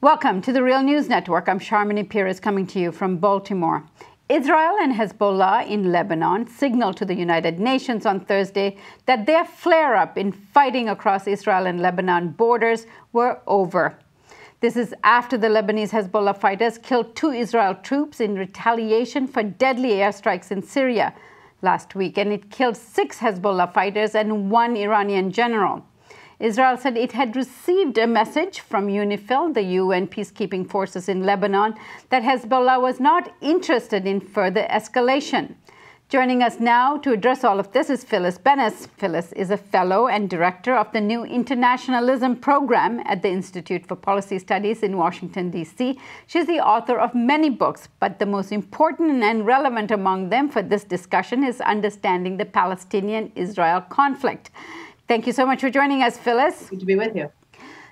Welcome to the Real News Network. I'm Sharmini Peres coming to you from Baltimore. Israel and Hezbollah in Lebanon signaled to the United Nations on Thursday that their flare-up in fighting across Israel and Lebanon borders were over. This is after the Lebanese Hezbollah fighters killed 2 Israel troops in retaliation for deadly airstrikes in Syria last week, and it killed 6 Hezbollah fighters and 1 Iranian general. Israel said it had received a message from UNIFIL, the UN peacekeeping forces in Lebanon, that Hezbollah was not interested in further escalation. Joining us now to address all of this is Phyllis Bennis. Phyllis is a fellow and director of the New Internationalism Program at the Institute for Policy Studies in Washington, D.C. She's the author of many books, but the most important and relevant among them for this discussion is Understanding the Palestinian-Israel Conflict. Thank you so much for joining us, Phyllis. Good to be with you.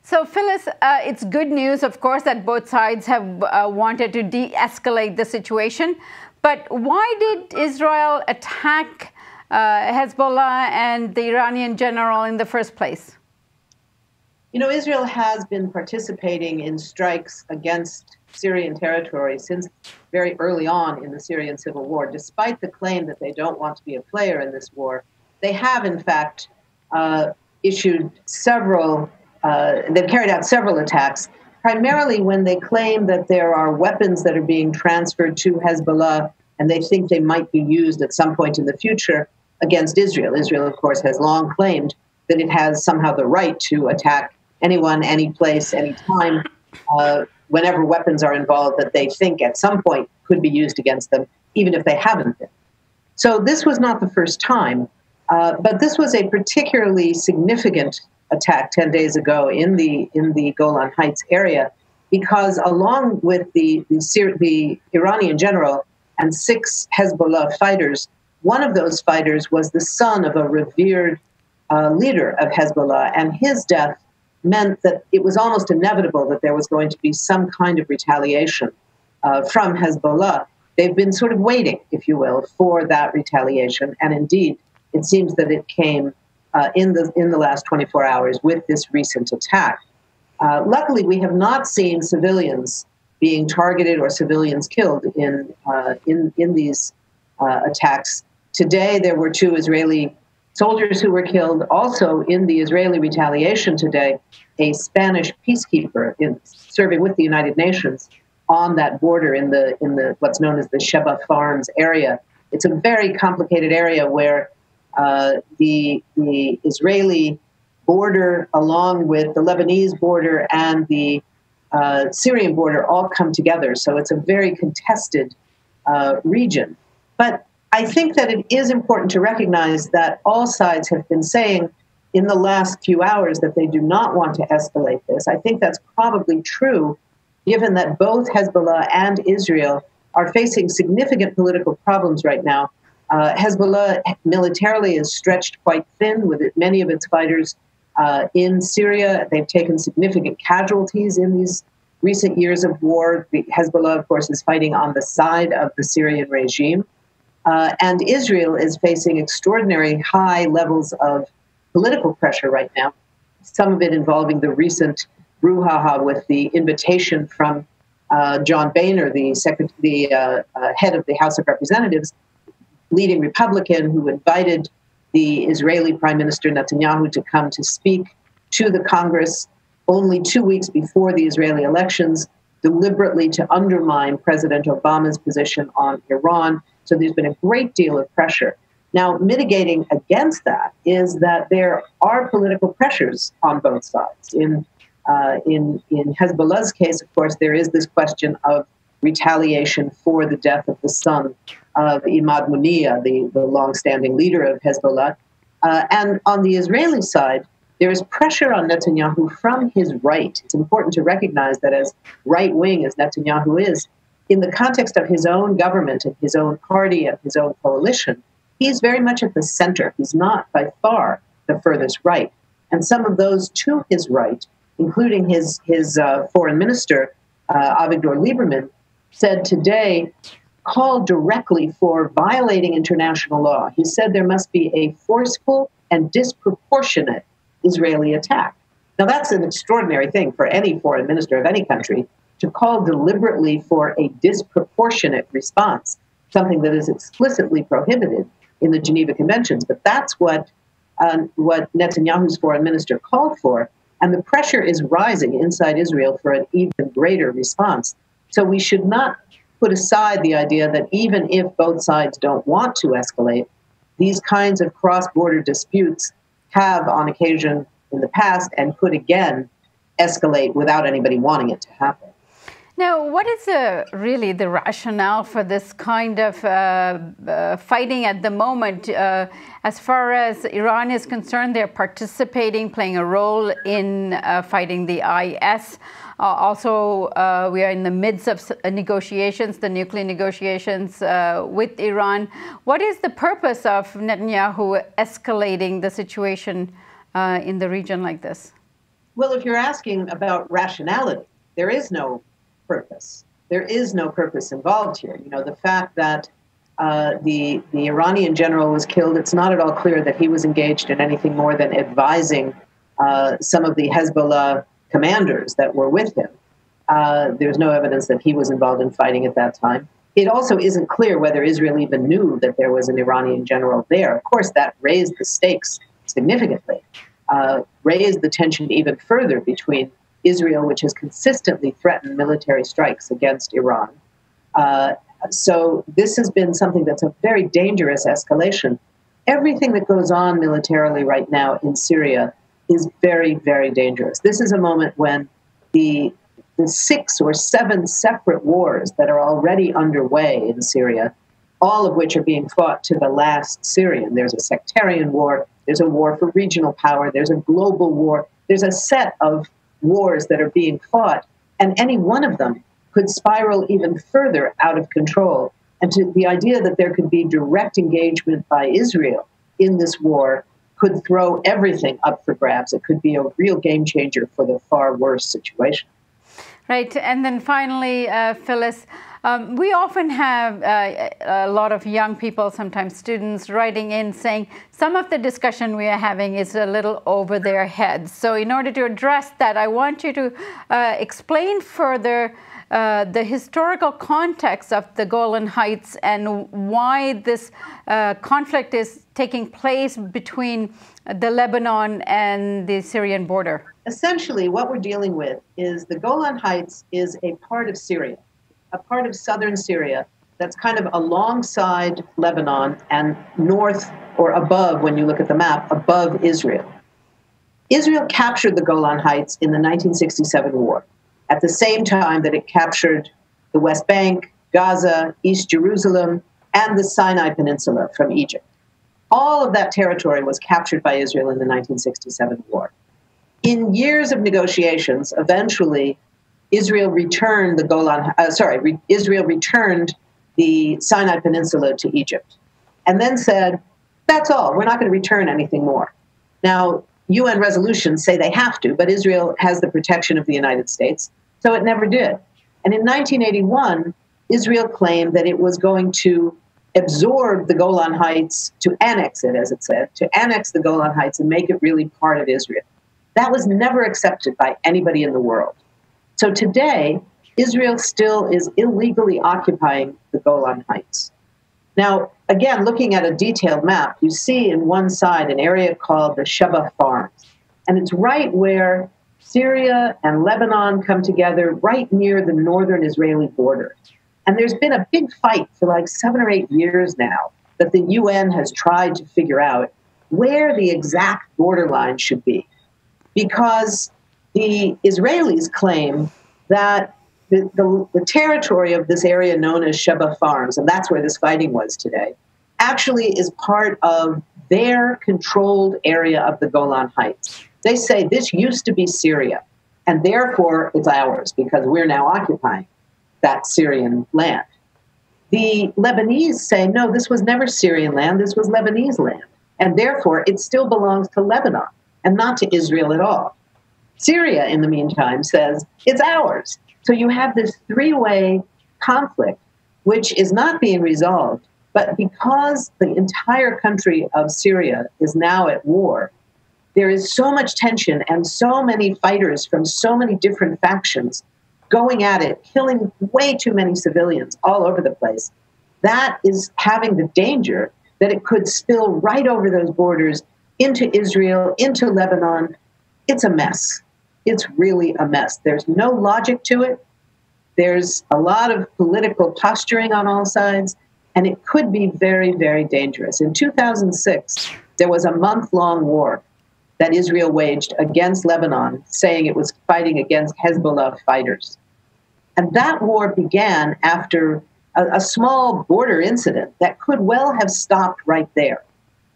So, Phyllis, it's good news, of course, that both sides have wanted to de-escalate the situation. But why did Israel attack Hezbollah and the Iranian general in the first place? You know, Israel has been participating in strikes against Syrian territory since very early on in the Syrian civil war. Despite the claim that they don't want to be a player in this war, they have, in fact, issued several, they've carried out several attacks, primarily when they claim that there are weapons that are being transferred to Hezbollah and they think they might be used at some point in the future against Israel. Israel, of course, has long claimed that it has somehow the right to attack anyone, any place, any time, whenever weapons are involved that they think at some point could be used against them, even if they haven't been. So this was not the first time. But this was a particularly significant attack 10 days ago in the Golan Heights area, because along with the Iranian general and 6 Hezbollah fighters, one of those fighters was the son of a revered leader of Hezbollah, and his death meant that it was almost inevitable that there was going to be some kind of retaliation from Hezbollah. They've been sort of waiting, if you will, for that retaliation, and indeed, it seems that it came in the last 24 hours with this recent attack. Luckily, we have not seen civilians being targeted or civilians killed in these attacks. Today, there were 2 Israeli soldiers who were killed. Also, in the Israeli retaliation today, a Spanish peacekeeper serving with the United Nations on that border in the what's known as the Sheba Farms area. It's a very complicated area where the Israeli border, along with the Lebanese border and the Syrian border, all come together. So it's a very contested region. But I think that it is important to recognize that all sides have been saying in the last few hours that they do not want to escalate this. I think that's probably true, given that both Hezbollah and Israel are facing significant political problems right now. Hezbollah militarily is stretched quite thin with many of its fighters in Syria. They've taken significant casualties in these recent years of war. Hezbollah, of course, is fighting on the side of the Syrian regime. And Israel is facing extraordinary high levels of political pressure right now, some of it involving the recent brouhaha with the invitation from John Boehner, the head of the House of Representatives, leading Republican, who invited the Israeli Prime Minister Netanyahu to come to speak to the Congress only 2 weeks before the Israeli elections, deliberately to undermine President Obama's position on Iran. So there's been a great deal of pressure. Now, mitigating against that is that there are political pressures on both sides. In Hezbollah's case, of course, there is this question of retaliation for the death of the son of Imad Muniyeh, the long-standing leader of Hezbollah. And on the Israeli side, there is pressure on Netanyahu from his right. It's important to recognize that as right-wing as Netanyahu is, in the context of his own government and his own party and his own coalition, he's very much at the center. He's not by far the furthest right. And some of those to his right, including his foreign minister, Avigdor Lieberman, said today, called directly for violating international law. He said there must be a forceful and disproportionate Israeli attack. Now, that's an extraordinary thing for any foreign minister of any country to call deliberately for a disproportionate response, something that is explicitly prohibited in the Geneva Conventions. But that's what Netanyahu's foreign minister called for. And the pressure is rising inside Israel for an even greater response. So we should not put aside the idea that even if both sides don't want to escalate, these kinds of cross-border disputes have on occasion in the past and could again escalate without anybody wanting it to happen. Now, what is really the rationale for this kind of fighting at the moment? As far as Iran is concerned, they're participating, playing a role in fighting the IS. Also, we are in the midst of negotiations, the nuclear negotiations with Iran. What is the purpose of Netanyahu escalating the situation in the region like this? Well, if you're asking about rationality, there is no purpose. There is no purpose involved here. You know, the fact that the Iranian general was killed, it's not at all clear that he was engaged in anything more than advising some of the Hezbollah commanders that were with him. There's no evidence that he was involved in fighting at that time. It also isn't clear whether Israel even knew that there was an Iranian general there. Of course, that raised the stakes significantly, raised the tension even further between Israel, which has consistently threatened military strikes against Iran. So this has been something that's a very dangerous escalation. Everything that goes on militarily right now in Syria is very, very dangerous. This is a moment when the 6 or 7 separate wars that are already underway in Syria, all of which are being fought to the last Syrian. There's a sectarian war, there's a war for regional power, there's a global war, there's a set of wars that are being fought, and any one of them could spiral even further out of control. And to the idea that there could be direct engagement by Israel in this war could throw everything up for grabs. It could be a real game changer for the far worse situation. Right. And then finally, Phyllis, we often have a lot of young people, sometimes students, writing in saying some of the discussion we are having is a little over their heads. So in order to address that, I want you to explain further the historical context of the Golan Heights and why this conflict is taking place between the Lebanon and the Syrian border. Essentially, what we're dealing with is the Golan Heights is a part of Syria, a part of southern Syria that's kind of alongside Lebanon and north or above, when you look at the map, above Israel. Israel captured the Golan Heights in the 1967 war, at the same time that it captured the West Bank, Gaza, East Jerusalem, and the Sinai Peninsula from Egypt. All of that territory was captured by Israel in the 1967 war. In years of negotiations, eventually Israel returned Israel returned the Sinai Peninsula to Egypt, and then said, "That's all. We're not going to return anything more." Now, UN resolutions say they have to, but Israel has the protection of the United States, so it never did. And in 1981, Israel claimed that it was going to absorb the Golan Heights, to annex it, as it said, to annex the Golan Heights and make it really part of Israel. That was never accepted by anybody in the world. So today, Israel still is illegally occupying the Golan Heights. Now, again, looking at a detailed map, you see in one side an area called the Sheba Farms. And it's right where Syria and Lebanon come together, right near the northern Israeli border. And there's been a big fight for like 7 or 8 years now that the UN has tried to figure out where the exact borderline should be. Because the Israelis claim that the territory of this area known as Sheba Farms, and that's where this fighting was today, actually is part of their controlled area of the Golan Heights. They say this used to be Syria, and therefore it's ours because we're now occupying that Syrian land. The Lebanese say, no, this was never Syrian land, this was Lebanese land, and therefore it still belongs to Lebanon and not to Israel at all. Syria, in the meantime, says it's ours. So you have this three-way conflict, which is not being resolved, but because the entire country of Syria is now at war, there is so much tension and so many fighters from so many different factions going at it, killing way too many civilians all over the place. That is having the danger that it could spill right over those borders into Israel, into Lebanon. It's a mess. It's really a mess. There's no logic to it. There's a lot of political posturing on all sides, and it could be very, very dangerous. In 2006, there was a month-long war that Israel waged against Lebanon, saying it was fighting against Hezbollah fighters. And that war began after a small border incident that could well have stopped right there.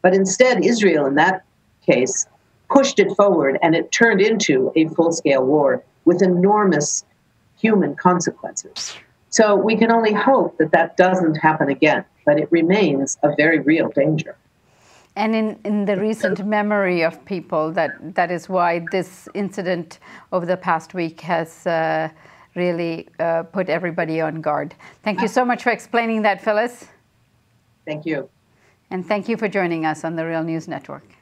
But instead, Israel, in that case, pushed it forward, and it turned into a full-scale war with enormous human consequences. So we can only hope that that doesn't happen again, but it remains a very real danger. And in the recent memory of people, that is why this incident over the past week has really put everybody on guard. Thank you so much for explaining that, Phyllis. Thank you. And thank you for joining us on the Real News Network.